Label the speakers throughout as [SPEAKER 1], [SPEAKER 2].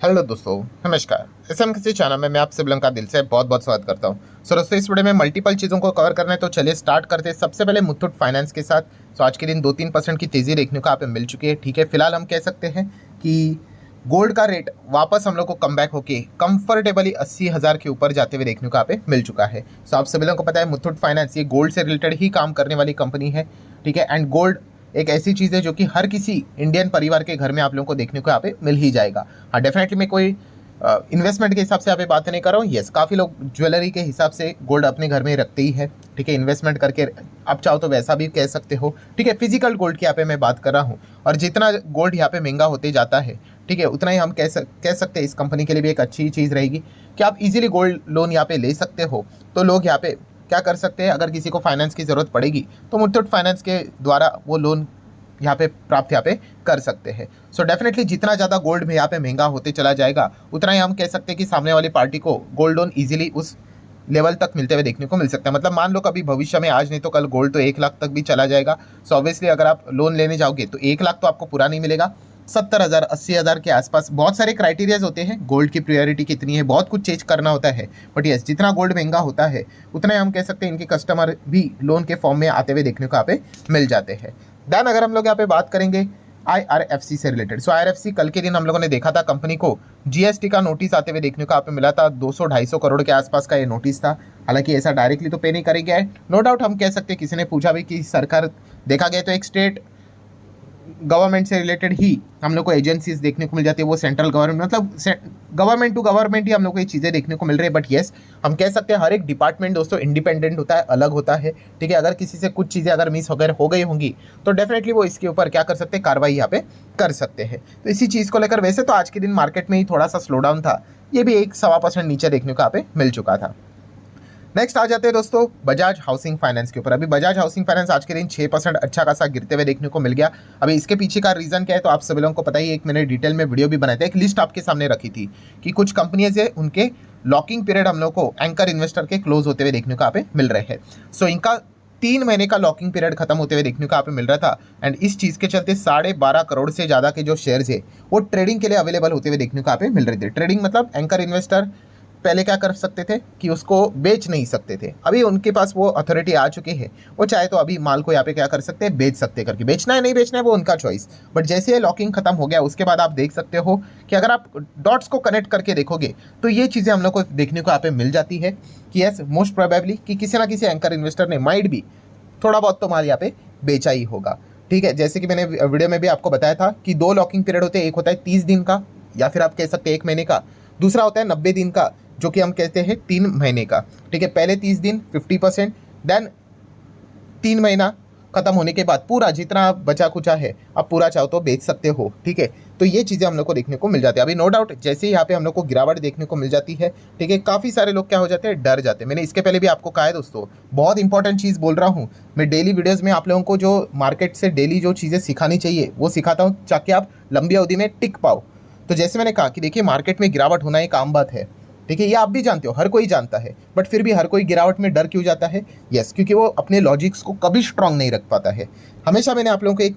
[SPEAKER 1] Hello दोस्तों, नमस्कार। SM किसी चैनल में मैं आप सभी लोगों का दिल से बहुत बहुत स्वागत करता हूं। सो दोस्तों, इस वीडियो में मल्टीपल चीज़ों को कवर करना है, तो चलिए स्टार्ट करते हैं। सबसे पहले मुथूट फाइनेंस के साथ। सो आज के दिन 2-3% की तेज़ी देखने को आप मिल चुकी है। ठीक है, फिलहाल हम कह सकते हैं कि गोल्ड का रेट वापस हम लोग को कम बैक होके कंफर्टेबली 80,000 के ऊपर जाते हुए देखने को आप मिल चुका है। सो आप सभी लोगों को पता है, मुथूट फाइनेंस ये गोल्ड से रिलेटेड ही काम करने वाली कंपनी है। ठीक है, एंड गोल्ड एक ऐसी चीज़ है जो कि हर किसी इंडियन परिवार के घर में आप लोगों को देखने को यहाँ पे मिल ही जाएगा। हाँ, डेफिनेटली मैं कोई इन्वेस्टमेंट के हिसाब से यहाँ पे बात नहीं कर रहा हूँ। यस, काफ़ी लोग ज्वेलरी के हिसाब से गोल्ड अपने घर में रखते ही है। ठीक है, इन्वेस्टमेंट करके आप चाहो तो वैसा भी कह सकते हो। ठीक है, फिजिकल गोल्ड की यहाँ पे मैं बात कर रहा हूँ। और जितना गोल्ड यहाँ पे महंगा होते जाता है, ठीक है, उतना ही हम कह सकते हैं इस कंपनी के लिए भी एक अच्छी चीज़ रहेगी कि आप इजीली गोल्ड लोन यहाँ पे ले सकते हो। तो लोग यहाँ पे क्या कर सकते हैं, अगर किसी को फाइनेंस की ज़रूरत पड़ेगी तो मुथूट फाइनेंस के द्वारा वो लोन यहाँ पे प्राप्त यहाँ पे कर सकते हैं। सो डेफिनेटली जितना ज़्यादा गोल्ड में यहाँ पे महंगा होते चला जाएगा, उतना ही हम कह सकते हैं कि सामने वाली पार्टी को गोल्ड लोन इजीली उस लेवल तक मिलते हुए देखने को मिल सकता है। मतलब मान लो कभी भविष्य में, आज नहीं तो कल, गोल्ड तो 1 लाख तक भी चला जाएगा। सो ऑब्वियसली अगर आप लोन लेने जाओगे तो 1 लाख तो आपको पूरा नहीं मिलेगा। 70,000 80,000 के आसपास बहुत सारे क्राइटेरियाज होते हैं। गोल्ड की प्रायोरिटी कितनी है, बहुत कुछ चेंज करना होता है। बट यस, जितना गोल्ड महंगा होता है उतना ही हम कह सकते हैं इनके कस्टमर भी लोन के फॉर्म में आते हुए देखने को यहाँ पे मिल जाते हैं। देन अगर हम लोग यहाँ पे बात करेंगे IRFC से रिलेटेड, सो IRFC कल के दिन हम लोगों ने देखा था कंपनी को GST का नोटिस आते हुए देखने को यहाँ पे मिला था। 200-250 करोड़ के आसपास का ये नोटिस था। हालांकि ऐसा डायरेक्टली तो पे नहीं करेंगे, नो डाउट। हम कह सकते हैं, किसी ने पूछा भी कि सरकार, देखा गया तो एक स्टेट गवर्नमेंट से रिलेटेड ही हम लोग को एजेंसीज देखने को मिल जाती है। वो सेंट्रल गवर्नमेंट, मतलब गवर्नमेंट टू गवर्नमेंट ही हम लोग को ये चीज़ें देखने को मिल रही है। बट येस, हम कह सकते हैं हर एक डिपार्टमेंट दोस्तों इंडिपेंडेंट होता है, अलग होता है। ठीक है, अगर किसी से कुछ चीज़ें अगर मिस वगैरह हो गई होंगी तो डेफिनेटली वो इसके ऊपर क्या कर सकते हैं, कार्रवाई यहाँ पे कर सकते हैं। तो इसी चीज़ को लेकर वैसे तो आज के दिन मार्केट में ही थोड़ा सा स्लो डाउन था, ये भी 1-1.25% नीचे देखने को यहाँ पे मिल चुका था। नेक्स्ट आ जाते हैं दोस्तों बजाज हाउसिंग फाइनेंस के ऊपर। अभी बजाज हाउसिंग फाइनेंस आज के दिन 6% अच्छा खासा गिरते हुए देखने को मिल गया। अभी इसके पीछे का रीज़न क्या है तो आप सभी लोगों को पता ही है। एक मैंने डिटेल में वीडियो भी बनाया था, एक लिस्ट आपके सामने रखी थी कि कुछ कंपनीज है, उनके लॉकिंग पीरियड हम लोग को एंकर इन्वेस्टर के क्लोज होते हुए देखने को यहाँ पे मिल रहे हैं। सो इनका 3 महीने का लॉकिंग पीरियड खत्म होते हुए देखने को यहाँ पे मिल रहा था। एंड इस चीज़ के चलते 12.5 करोड़ से ज़्यादा के जो शेयर्स है वो ट्रेडिंग के लिए अवेलेबल होते हुए देखने को यहाँ पे मिल रहे थे। ट्रेडिंग मतलब एंकर इन्वेस्टर पहले क्या कर सकते थे कि उसको बेच नहीं सकते थे, अभी उनके पास वो अथॉरिटी आ चुकी है। वो चाहे तो अभी माल को यहाँ पे क्या कर सकते हैं, बेच सकते हैं करके। बेचना है नहीं बेचना है वो उनका चॉइस। बट जैसे ये लॉकिंग खत्म हो गया उसके बाद आप देख सकते हो कि अगर आप डॉट्स को कनेक्ट करके देखोगे तो ये चीज़ें हम लोग को देखने को यहाँ पे मिल जाती है कि यस, मोस्ट प्रोबेबली कि किसी ना किसी एंकर इन्वेस्टर ने माइट भी थोड़ा बहुत तो माल यहाँ पे बेचा ही होगा। ठीक है, जैसे कि मैंने वीडियो में भी आपको बताया था कि 2 लॉकिंग पीरियड होते हैं। एक होता है 30 दिन का, या फिर आप कह सकते हैं 1 महीने का। दूसरा होता है 90 दिन का, जो कि हम कहते हैं 3 महीने का। ठीक है, पहले 30 दिन 50%, देन 3 महीना खत्म होने के बाद पूरा जितना बचा खुचा है आप पूरा चाहो तो बेच सकते हो। ठीक है, तो ये चीज़ें हम लोग को देखने को मिल जाती है। अभी नो डाउट जैसे ही यहाँ पे हम लोग को गिरावट देखने को मिल जाती है, ठीक है, काफ़ी सारे लोग क्या हो जाते हैं, डर जाते हैं। मैंने इसके पहले भी आपको कहा है दोस्तों, बहुत इंपॉर्टेंट चीज़ बोल रहा हूँ मैं। डेली वीडियोज़ में आप लोगों को जो मार्केट से डेली जो चीज़ें सिखानी चाहिए वो सिखाता हूँ, ताकि आप लंबी अवधि में टिक पाओ। तो जैसे मैंने कहा कि देखिए, मार्केट में गिरावट होना एक आम बात है। ठीक है, ये आप भी जानते हो, हर कोई जानता है। बट फिर भी हर कोई गिरावट में डर क्यों जाता है? यस, क्योंकि वो अपने लॉजिक्स को कभी स्ट्रांग नहीं रख पाता है। हमेशा मैंने आप लोगों को एक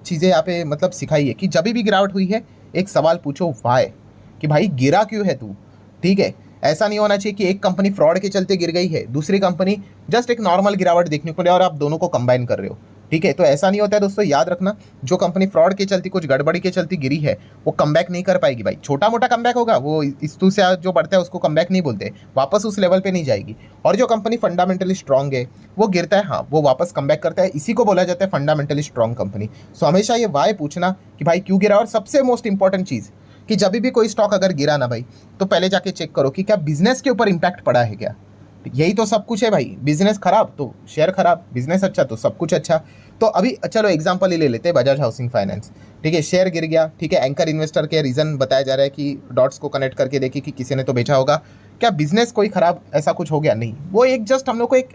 [SPEAKER 1] चीज़ें यहाँ पे मतलब सिखाई है कि जब भी गिरावट हुई है एक सवाल पूछो, वाई, कि भाई गिरा क्यों है तू। ठीक है, ऐसा नहीं होना चाहिए कि एक कंपनी फ्रॉड के चलते गिर गई है, दूसरी कंपनी जस्ट एक नॉर्मल गिरावट देखने को ले और आप दोनों को कंबाइन कर रहे हो। ठीक है, तो ऐसा नहीं होता है दोस्तों, याद रखना। जो कंपनी फ्रॉड के चलती, कुछ गड़बड़ी के चलती गिरी है, वो कमबैक नहीं कर पाएगी भाई। छोटा मोटा कमबैक होगा, वो इस्तु से जो बढ़ता है उसको कमबैक नहीं बोलते, वापस उस लेवल पे नहीं जाएगी। और जो कंपनी फंडामेंटली स्ट्रांग है वो गिरता है, हाँ, वो वापस कमबैक करता है। इसी को बोला जाता है फंडामेंटली स्ट्रांग कंपनी। सो हमेशा ये वाई पूछना कि भाई क्यों गिरा। और सबसे मोस्ट इंपॉर्टेंट चीज़ कि जब भी कोई स्टॉक अगर गिरा ना भाई, तो पहले जाके चेक करो कि क्या बिजनेस के ऊपर इंपैक्ट पड़ा है क्या। यही तो सब कुछ है भाई। बिजनेस खराब तो शेयर खराब, बिजनेस अच्छा तो सब कुछ अच्छा। तो अभी चलो एग्जांपल ही ले लेते हैं बजाज हाउसिंग फाइनेंस। ठीक है, शेयर गिर गया। ठीक है, एंकर इन्वेस्टर के रीज़न बताया जा रहा है कि डॉट्स को कनेक्ट करके देखिए कि किसी ने तो बेचा होगा। क्या बिजनेस कोई खराब ऐसा कुछ हो गया? नहीं, वो एक जस्ट हम लोग को एक,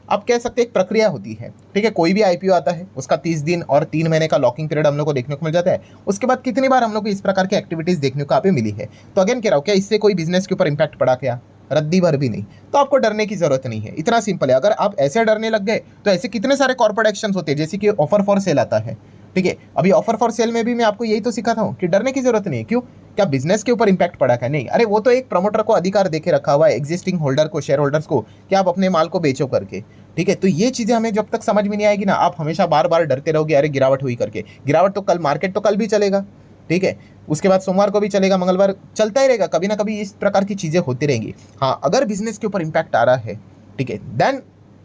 [SPEAKER 1] आप कह सकते हैं एक प्रक्रिया होती है। ठीक है, कोई भी IPO आता है उसका 30 दिन और 3 महीने का लॉकिंग पीरियड हम लोग को देखने को मिल जाता है। उसके बाद कितनी बार हम लोग को इस प्रकार की एक्टिविटीज़ देखने को यहाँ पे मिली है। तो अगेन कह रहा हूँ, क्या इससे कोई बिजनेस के ऊपर इंपैक्ट पड़ा? क्या रद्दी भर भी नहीं। तो आपको डरने की जरूरत नहीं है, इतना सिंपल है। अगर आप ऐसे डरने लग गए तो ऐसे कितने सारे कॉर्पोरेट एक्शंस होते हैं, जैसे कि ऑफर फॉर सेल आता है। ठीक है, अभी ऑफर फॉर सेल में भी मैं आपको यही तो सिखाता हूँ कि डरने की जरूरत नहीं है। क्यों? क्या बिजनेस के ऊपर इंपैक्ट पड़ा क्या? नहीं, अरे वो तो एक प्रमोटर को अधिकार देके रखा हुआ है एग्जिस्टिंग होल्डर को, शेयर होल्डर्स को, कि आप अपने माल को बेचो करके। ठीक है, तो ये चीजें हमें जब तक समझ में नहीं आएगी ना, आप हमेशा बार बार डरते रहोगे अरे गिरावट हुई करके। गिरावट तो कल, मार्केट तो कल भी चलेगा, ठीक है, उसके बाद सोमवार को भी चलेगा, मंगलवार चलता ही रहेगा, कभी ना कभी इस प्रकार की चीजें होती रहेंगी। हाँ, अगर बिजनेस के ऊपर इंपैक्ट आ रहा है, ठीक है, then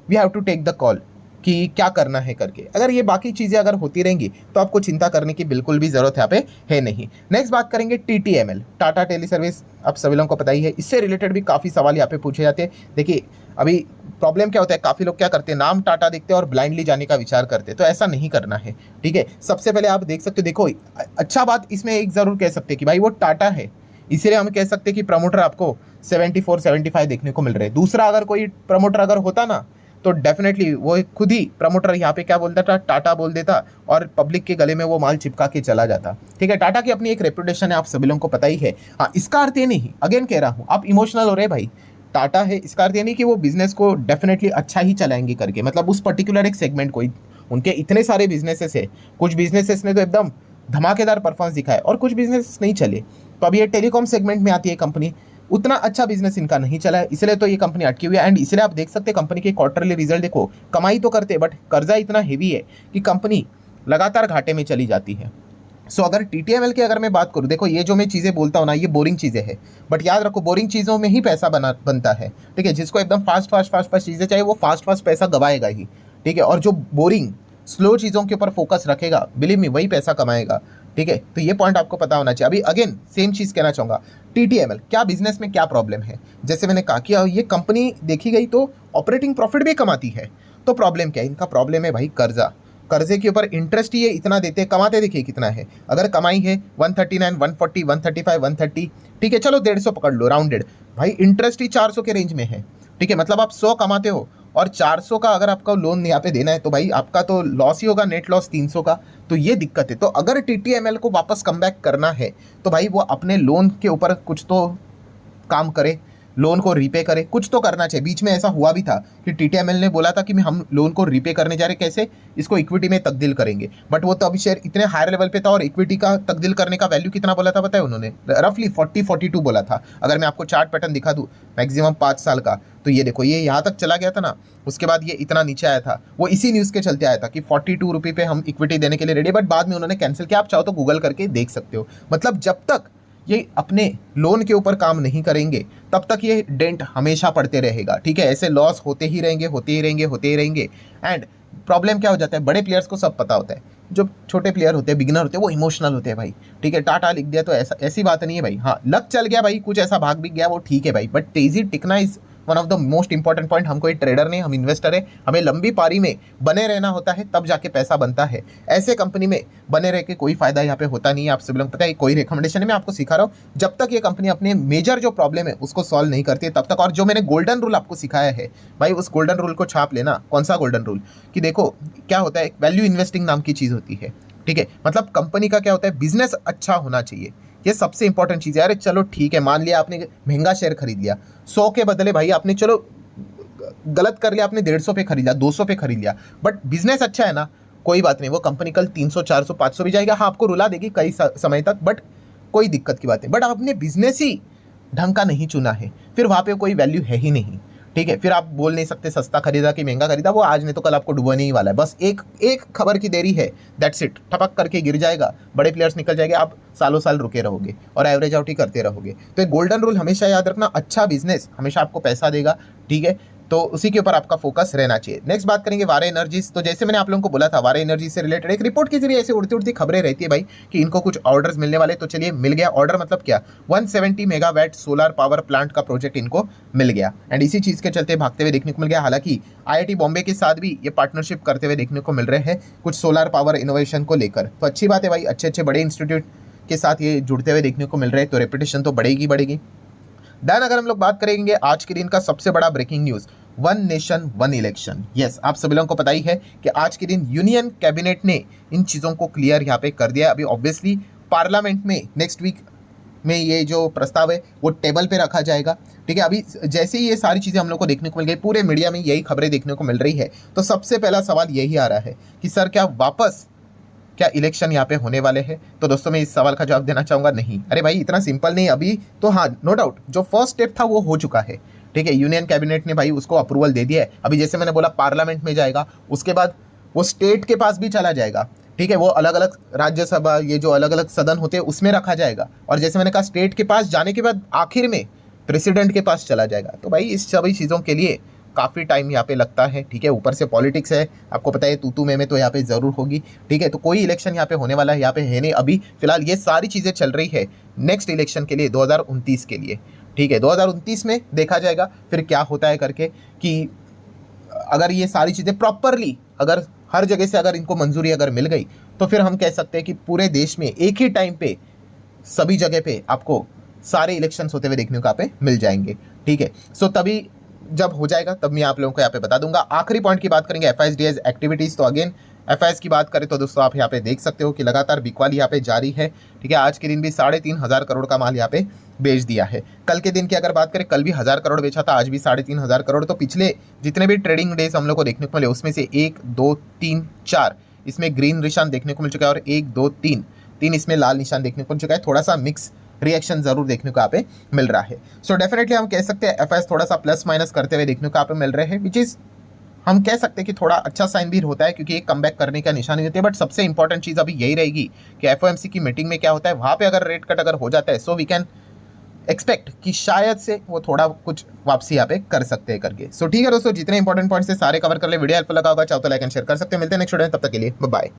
[SPEAKER 1] we have to take the call कि क्या करना है करके। अगर ये बाकी चीजें अगर होती रहेंगी तो आपको चिंता करने की बिल्कुल भी जरूरत यहाँ पे है नहीं। नेक्स्ट बात करेंगे TTML, टाटा टेली सर्विस, आप सभी लोगों को पता ही है। इससे रिलेटेड भी काफी सवाल यहाँ पे पूछे जाते हैं। देखिए अभी प्रॉब्लम क्या होता है, काफी लोग क्या करते हैं, नाम टाटा देखते हैं और ब्लाइंडली जाने का विचार करते हैं, तो ऐसा नहीं करना है। ठीक है, सबसे पहले आप देख सकते हो, देखो अच्छा बात इसमें एक जरूर कह सकते हैं कि भाई वो टाटा है, इसीलिए हम कह सकते हैं कि प्रमोटर आपको 74-75 देखने को मिल रहे हैं। दूसरा अगर कोई प्रमोटर अगर होता ना, तो डेफिनेटली वो खुद ही प्रमोटर यहाँ पे क्या बोलता था, टाटा बोल देता और पब्लिक के गले में वो माल चिपका के चला जाता। ठीक है, टाटा की अपनी एक रेपुटेशन है, आप सभी लोगों को पता ही है। हाँ, इसका अर्थ ये नहीं, अगेन कह रहा हूँ, आप इमोशनल हो रहे भाई, टाटा है इसका अर्थ ये नहीं कि वो बिजनेस को डेफिनेटली अच्छा ही चलाएंगे करके, मतलब उस पर्टिकुलर एक सेगमेंट को। उनके इतने सारे बिजनेसेस है, कुछ बिजनेसेस ने तो एकदम धमाकेदार परफॉर्मेंस दिखाया और कुछ बिजनेस नहीं चले। तो अब ये टेलीकॉम सेगमेंट में आती है कंपनी, उतना अच्छा बिजनेस इनका नहीं चला है, इसलिए तो ये कंपनी अटकी हुई है। एंड इसलिए आप देख सकते हैं कंपनी के क्वार्टरली रिजल्ट देखो, कमाई तो करते हैं बट कर्जा इतना हेवी है कि कंपनी लगातार घाटे में चली जाती है। सो अगर TTML की अगर मैं बात करूँ, देखो ये जो मैं चीज़ें बोलता हूँ ना, ये बोरिंग चीज़ें हैं, बट याद रखो बोरिंग चीज़ों में ही पैसा बनता है। ठीक है, जिसको एकदम फास्ट चीज़ें चाहिए वो फास्ट पैसा गवाएगा ही। ठीक है, और जो बोरिंग स्लो चीज़ों के ऊपर फोकस रखेगा, बिलीव मी, वही पैसा कमाएगा। ठीक है, तो ये पॉइंट आपको पता होना चाहिए। अभी अगेन सेम चीज़ कहना चाहूँगा, TTML क्या बिजनेस में क्या प्रॉब्लम है, जैसे मैंने कहा कि ये कंपनी देखी गई तो ऑपरेटिंग प्रॉफिट भी कमाती है, तो प्रॉब्लम क्या है, इनका प्रॉब्लम है भाई कर्जा। कर्जे के ऊपर इंटरेस्ट ही ये इतना देते हैं, कमाते देखिए कितना है। अगर कमाई है 139, 140, 135, 130, ठीक है, चलो 150 पकड़ लो राउंडेड, भाई इंटरेस्ट ही 400 के रेंज में है। ठीक है, मतलब आप 100 कमाते हो और 400 का अगर आपका लोन यहाँ पे देना है, तो भाई आपका तो लॉस ही होगा, नेट लॉस 300 का। तो ये दिक्कत है। तो अगर TTML को वापस कम बैक करना है तो भाई वो अपने लोन के ऊपर कुछ तो काम करे, लोन को रीपे करे, कुछ तो करना चाहिए। बीच में ऐसा हुआ भी था कि TTML ने बोला था कि हम लोन को रीपे करने जा रहे, कैसे, इसको इक्विटी में तब्दील करेंगे, बट वो तो अभी शेयर इतने हायर लेवल पे था और इक्विटी का तब्दील करने का वैल्यू कितना बोला था पता है उन्होंने, रफली 40-42 बोला था। अगर मैं आपको चार्ट पैटर्न दिखा दूँ मैक्सिमम 5 साल का, तो ये देखो ये यहाँ तक चला गया था ना, उसके बाद ये इतना नीचे आया था। वो इसी न्यूज़ के चलते आया था कि 42 रुपये पे हम इक्विटी देने के लिए रेडी, बट बाद में उन्होंने कैंसिल किया। आप चाहो तो गूगल करके देख सकते हो। मतलब जब तक ये अपने लोन के ऊपर काम नहीं करेंगे तब तक ये डेंट हमेशा पड़ते रहेगा। ठीक है, ऐसे लॉस होते ही रहेंगे। एंड प्रॉब्लम क्या हो जाता है, बड़े प्लेयर्स को सब पता होता है, जो छोटे प्लेयर होते हैं, बिगिनर होते हैं, वो इमोशनल होते हैं भाई। ठीक है, टाटा लिख दिया तो ऐसा, ऐसी बात नहीं है भाई। हाँ, लक चल गया भाई, कुछ ऐसा भाग भी गया, वो ठीक है भाई, बट तेजी टिकना is one of the most important point. हम कोई ट्रेडर नहीं, हम इन्वेस्टर है, हमें लंबी पारी में बने रहना होता है, तब जाके पैसा बनता है। ऐसे कंपनी में बने रह के कोई फायदा यहाँ पे होता नहीं है। आप सब लोग पता है, कोई रिकमेंडेशन है, मैं आपको सिखा रहा हूँ, जब तक ये कंपनी अपने मेजर जो प्रॉब्लम है उसको सॉल्व नहीं करती है तब तक। और जो मैंने गोल्डन रूल आपको सिखाया है भाई, उस गोल्डन रूल को छाप लेना। कौन सा गोल्डन रूल, कि देखो क्या होता है, वैल्यू इन्वेस्टिंग नाम की चीज़ होती है। ठीक है, मतलब कंपनी का क्या होता है, बिजनेस अच्छा होना चाहिए, ये सबसे इंपॉर्टेंट चीज़ है। अरे चलो ठीक है, मान लिया आपने महंगा शेयर खरीद लिया, 100 के बदले भाई आपने, चलो गलत कर लिया, आपने 150 पे खरीद लिया, 200 पे खरीद लिया, बट बिजनेस अच्छा है ना, कोई बात नहीं, वो कंपनी कल 300, 400, 500 भी जाएगा। हाँ, आपको रुला देगी कई समय तक, बट कोई दिक्कत की बात नहीं। बट आपने बिजनेस ही ढंग का नहीं चुना है, फिर वहाँ पे कोई वैल्यू है ही नहीं। ठीक है, फिर आप बोल नहीं सकते सस्ता खरीदा कि महंगा खरीदा, वो आज नहीं तो कल आपको डुबाने ही वाला है। बस एक खबर की देरी है, दैट्स इट, ठपक करके गिर जाएगा, बड़े प्लेयर्स निकल जाएंगे, आप सालों साल रुके रहोगे और एवरेज आउट ही करते रहोगे। तो एक गोल्डन रूल हमेशा याद रखना, अच्छा बिजनेस हमेशा आपको पैसा देगा। ठीक है, तो उसी के ऊपर आपका फोकस रहना चाहिए। नेक्स्ट बात करेंगे वारे एनर्जीज। तो जैसे मैंने आप लोगों को बोला था, वारे एनर्जी से रिलेटेड एक रिपोर्ट के जरिए ऐसे उड़ती उड़ती खबरें रहती है भाई कि इनको कुछ ऑर्डर्स मिलने वाले। तो चलिए, मिल गया ऑर्डर, मतलब क्या, 170 मेगावाट सोलर पावर प्लांट का प्रोजेक्ट इनको मिल गया। एंड इसी चीज़ के चलते भागते हुए देखने को मिल गया। हालांकि IIT बॉम्बे के साथ भी ये पार्टनरशिप करते हुए देखने को मिल रहे हैं कुछ सोलर पावर इनोवेशन को लेकर। तो अच्छी बात है भाई, अच्छे बड़े इंस्टीट्यूट के साथ ये जुड़ते हुए देखने को मिल रहे हैं, तो रेपुटेशन तो बढ़ेगी। देन अगर हम लोग बात करेंगे आज के दिन का सबसे बड़ा breaking news, one nation one election. Yes, आप सभी लोगों को पता ही है कि आज के दिन यूनियन कैबिनेट ने इन चीज़ों को क्लियर यहाँ पे कर दिया। अभी ऑब्वियसली पार्लियामेंट में नेक्स्ट वीक में ये जो प्रस्ताव है वो टेबल पे रखा जाएगा। ठीक है, अभी जैसे ही ये सारी चीज़ें हम लोग को देखने को मिल गई, पूरे मीडिया में यही खबरें देखने को मिल रही है, तो सबसे पहला सवाल यही आ रहा है कि सर क्या वापस क्या इलेक्शन यहाँ पे होने वाले हैं? तो दोस्तों मैं इस सवाल का जवाब देना चाहूँगा नहीं। अरे भाई इतना सिंपल नहीं अभी तो। हाँ नो डाउट जो फर्स्ट स्टेप था वो हो चुका है, ठीक है। यूनियन कैबिनेट ने भाई उसको अप्रूवल दे दिया है। अभी जैसे मैंने बोला पार्लियामेंट में जाएगा, उसके बाद वो स्टेट के पास भी चला जाएगा, ठीक है। वो अलग अलग राज्यसभा, ये जो अलग अलग सदन होते हैं उसमें रखा जाएगा, और जैसे मैंने कहा स्टेट के पास जाने के बाद आखिर में प्रेसिडेंट के पास चला जाएगा। तो भाई इस सभी चीज़ों के लिए काफ़ी टाइम यहाँ पे लगता है, ठीक है। ऊपर से पॉलिटिक्स है, आपको पता है तू में तो यहाँ पे ज़रूर होगी, ठीक है। तो कोई इलेक्शन यहाँ पे होने वाला है यहाँ पे है नहीं अभी फिलहाल। ये सारी चीज़ें चल रही है नेक्स्ट इलेक्शन के लिए 2029 के लिए, ठीक है। 2029 में देखा जाएगा फिर क्या होता है करके, कि अगर ये सारी चीज़ें प्रॉपरली, अगर हर जगह से अगर इनको मंजूरी अगर मिल गई तो फिर हम कह सकते हैं कि पूरे देश में एक ही टाइम पे सभी जगह पे आपको सारे इलेक्शंस होते हुए देखने को यहाँ पे मिल जाएंगे, ठीक है। सो तभी जब हो जाएगा तब मैं आप लोगों को यहाँ पे बता दूंगा। आखिरी पॉइंट की बात करेंगे FISDS एक्टिविटीज़। तो अगेन FIS की बात करें तो दोस्तों आप यहाँ पे देख सकते हो कि लगातार बिकवाली यहाँ पे जारी है, ठीक है। आज के दिन भी 3,500 करोड़ का माल यहाँ पे बेच दिया है। कल के दिन की अगर बात करें, कल भी 1000 करोड़ बेचा था, आज भी 3,500 करोड़। तो पिछले जितने भी ट्रेडिंग डेज हम लोग को देखने को मिले उसमें से 1 2 3 4 इसमें ग्रीन निशान देखने को मिल चुका है, और 1 2 3 इसमें लाल निशान देखने को मिल चुका है। थोड़ा सा मिक्स रिएक्शन जरूर देखने को यहाँ पे मिल रहा है। सो डेफिनेटली हम कह सकते हैं FIS थोड़ा सा प्लस माइनस करते हुए देखने को यहाँ पे मिल रहे हैं, विच इज हम कह सकते हैं कि थोड़ा अच्छा साइन भी होता है, क्योंकि एक कमबैक करने का निशानी होती है। बट सबसे इंपॉर्टेंट चीज़ अभी यही रहेगी कि FOMC की मीटिंग में क्या होता है, वहाँ पे अगर रेट कट अगर हो जाता है सो वी कैन एक्सपेक्ट कि शायद से वो थोड़ा कुछ वापसी यहाँ पे कर सकते हैं करके। सो ठीक है दोस्तों, जितने इंपॉर्टेंट पॉइंट्स है सारे कवर कर ले। वीडियो हेल्पफुल लगा होगा चाहो तो लाइक एंड शेयर कर सकते हैं। मिलते हैं नेक्स्ट वीडियो में, तब तक के लिए बाय।